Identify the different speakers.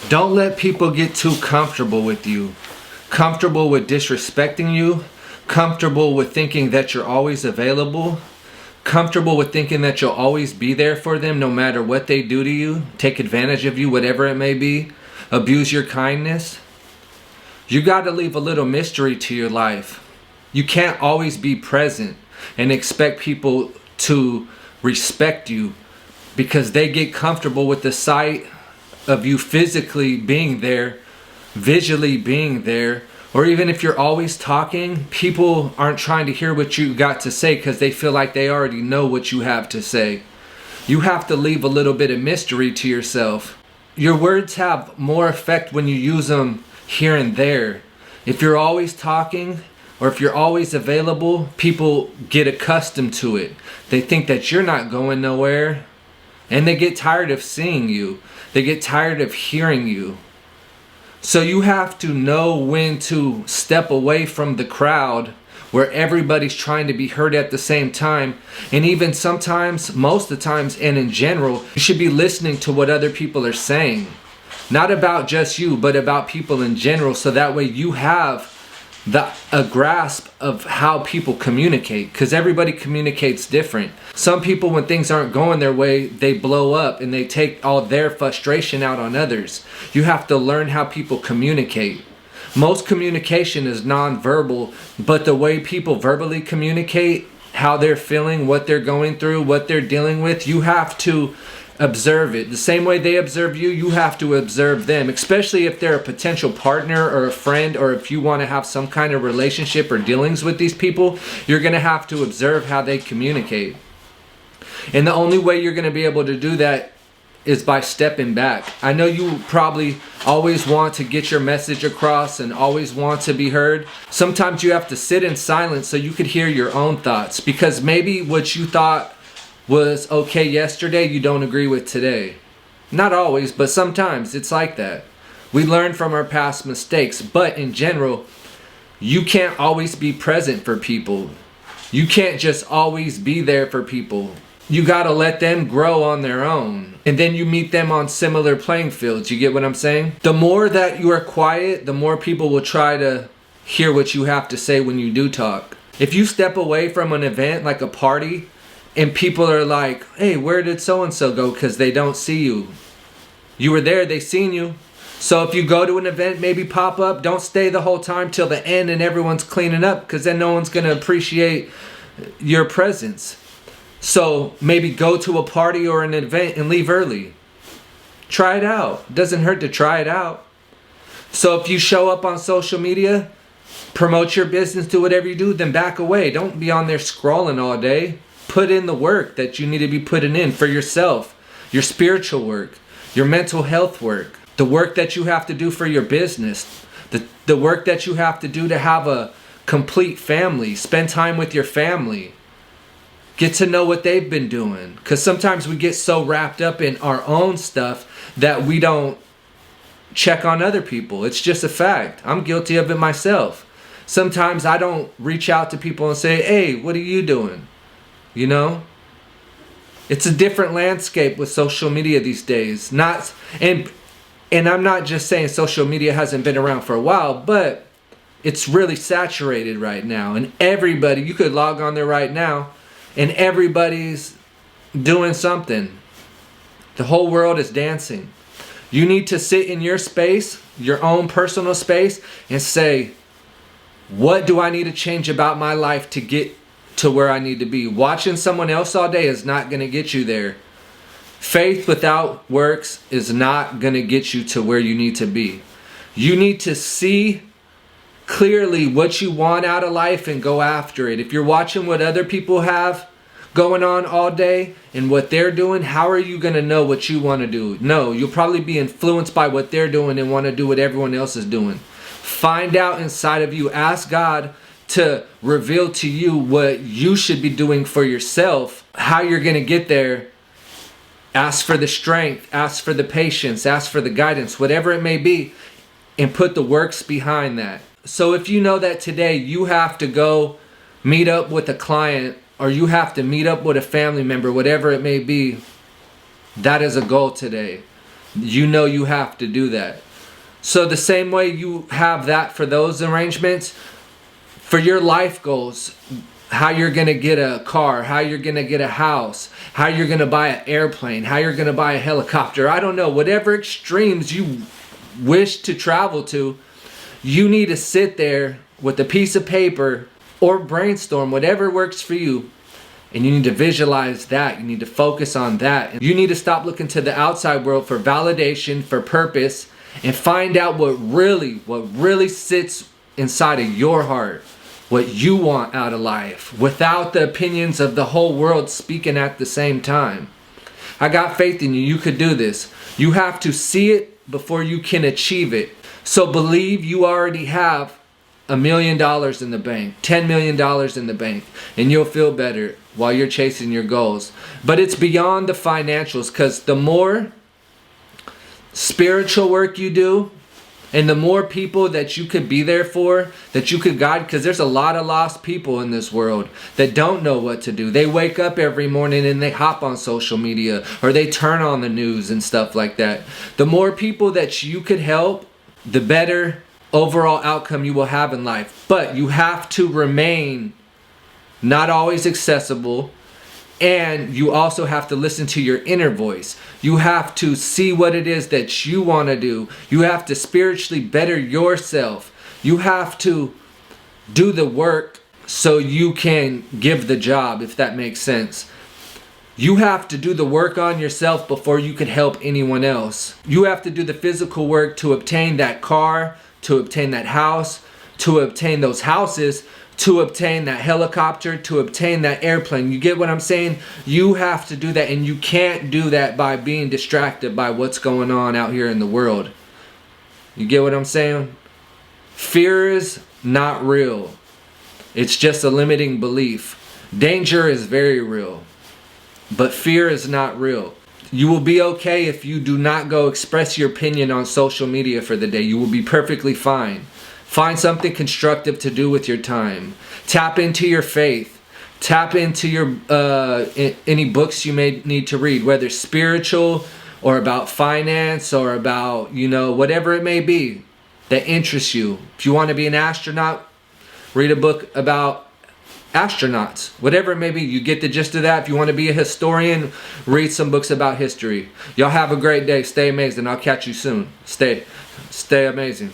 Speaker 1: Don't let people get too comfortable with you. Comfortable with disrespecting you. Comfortable with thinking that you're always available. Comfortable with thinking that you'll always be there for them no matter what they do to you. Take advantage of you, whatever it may be. Abuse your kindness. You got to leave a little mystery to your life. You can't always be present and expect people to respect you because they get comfortable with the sight of you physically being there, visually being there, or even if you're always talking, people aren't trying to hear what you got to say because they feel like they already know what you have to say. You have to leave a little bit of mystery to yourself. Your words have more effect when you use them here and there. If you're always talking, or if you're always available, people get accustomed to it. They think that you're not going nowhere, and they get tired of seeing you. They get tired of hearing you. So you have to know when to step away from the crowd where everybody's trying to be heard at the same time. And even sometimes, most of the times, and in general, you should be listening to what other people are saying. Not about just you, but about people in general, so that way you have a grasp of how people communicate, because everybody communicates different. Some people, when things aren't going their way, they blow up and they take all their frustration out on others. You have to learn how people communicate. Most communication is non-verbal, but the way people verbally communicate, how they're feeling, what they're going through, what they're dealing with, you have to observe it. The same way they observe you, you have to observe them, especially if they're a potential partner or a friend, or if you want to have some kind of relationship or dealings with these people, you're going to have to observe how they communicate. And the only way you're going to be able to do that is by stepping back. I know you probably always want to get your message across and always want to be heard. Sometimes you have to sit in silence so you could hear your own thoughts, because maybe what you thought was okay yesterday, you don't agree with today. Not always, but sometimes it's like that. We learn from our past mistakes, but in general, you can't always be present for people. You can't just always be there for people. You gotta let them grow on their own, and then you meet them on similar playing fields. You get what I'm saying? The more that you are quiet, the more people will try to hear what you have to say when you do talk. If you step away from an event like a party, and people are like, hey, where did so-and-so go? Because they don't see you. You were there, they seen you. So if you go to an event, maybe pop up. Don't stay the whole time till the end and everyone's cleaning up, because then no one's going to appreciate your presence. So maybe go to a party or an event and leave early. Try it out. Doesn't hurt to try it out. So if you show up on social media, promote your business, do whatever you do, then back away. Don't be on there scrolling all day. Put in the work that you need to be putting in for yourself, your spiritual work, your mental health work, the work that you have to do for your business, the work that you have to do to have a complete family. Spend time with your family. Get to know what they've been doing. Because sometimes we get so wrapped up in our own stuff that we don't check on other people. It's just a fact. I'm guilty of it myself. Sometimes I don't reach out to people and say, hey, what are you doing? You know, it's a different landscape with social media these days. And I'm not just saying social media hasn't been around for a while, but it's really saturated right now. And everybody, you could log on there right now, and everybody's doing something. The whole world is dancing. You need to sit in your space, your own personal space, and say, what do I need to change about my life to get to where I need to be? Watching someone else all day is not going to get you there. Faith without works is not going to get you to where you need to be. You need to see clearly what you want out of life and go after it. If you're watching what other people have going on all day and what they're doing, how are you going to know what you want to do? No, you'll probably be influenced by what they're doing and want to do what everyone else is doing. Find out inside of you. Ask God to reveal to you what you should be doing for yourself, how you're going to get there. Ask for the strength, ask for the patience, ask for the guidance, whatever it may be, and put the works behind that. So if you know that today you have to go meet up with a client, or you have to meet up with a family member, whatever it may be, that is a goal today. you know you have to do that. So the same way you have that for those arrangements, for your life goals, how you're going to get a car, how you're going to get a house, how you're going to buy an airplane, how you're going to buy a helicopter, I don't know, whatever extremes you wish to travel to, you need to sit there with a piece of paper or brainstorm, whatever works for you. And you need to visualize that. You need to focus on that. You need to stop looking to the outside world for validation, for purpose, and find out what really sits inside of your heart, what you want out of life, without the opinions of the whole world speaking at the same time. I got faith in you. You could do this. You have to see it before you can achieve it. So believe you already have $1 million in the bank, $10 million in the bank, and you'll feel better while you're chasing your goals. But it's beyond the financials, because the more spiritual work you do, and the more people that you could be there for, that you could guide, because there's a lot of lost people in this world that don't know what to do. They wake up every morning and they hop on social media, or they turn on the news and stuff like that. The more people that you could help, the better overall outcome you will have in life. But you have to remain not always accessible, and you also have to listen to your inner voice. You have to see what it is that you want to do. You have to spiritually better yourself. You have to do the work so you can give the job, if that makes sense. You have to do the work on yourself before you can help anyone else. You have to do the physical work to obtain that car, to obtain that house, to obtain those houses, to obtain that helicopter, to obtain that airplane. You get what I'm saying? You have to do that, and you can't do that by being distracted by what's going on out here in the world. You get what I'm saying? Fear is not real. It's just a limiting belief. Danger is very real, but fear is not real. You will be okay if you do not go express your opinion on social media for the day. You will be perfectly fine. Find something constructive to do with your time. Tap into your faith. Tap into your any books you may need to read, whether spiritual or about finance or about, whatever it may be that interests you. If you want to be an astronaut, read a book about astronauts. Whatever it may be, you get the gist of that. If you want to be a historian, read some books about history. Y'all have a great day. Stay amazing. I'll catch you soon. Stay amazing.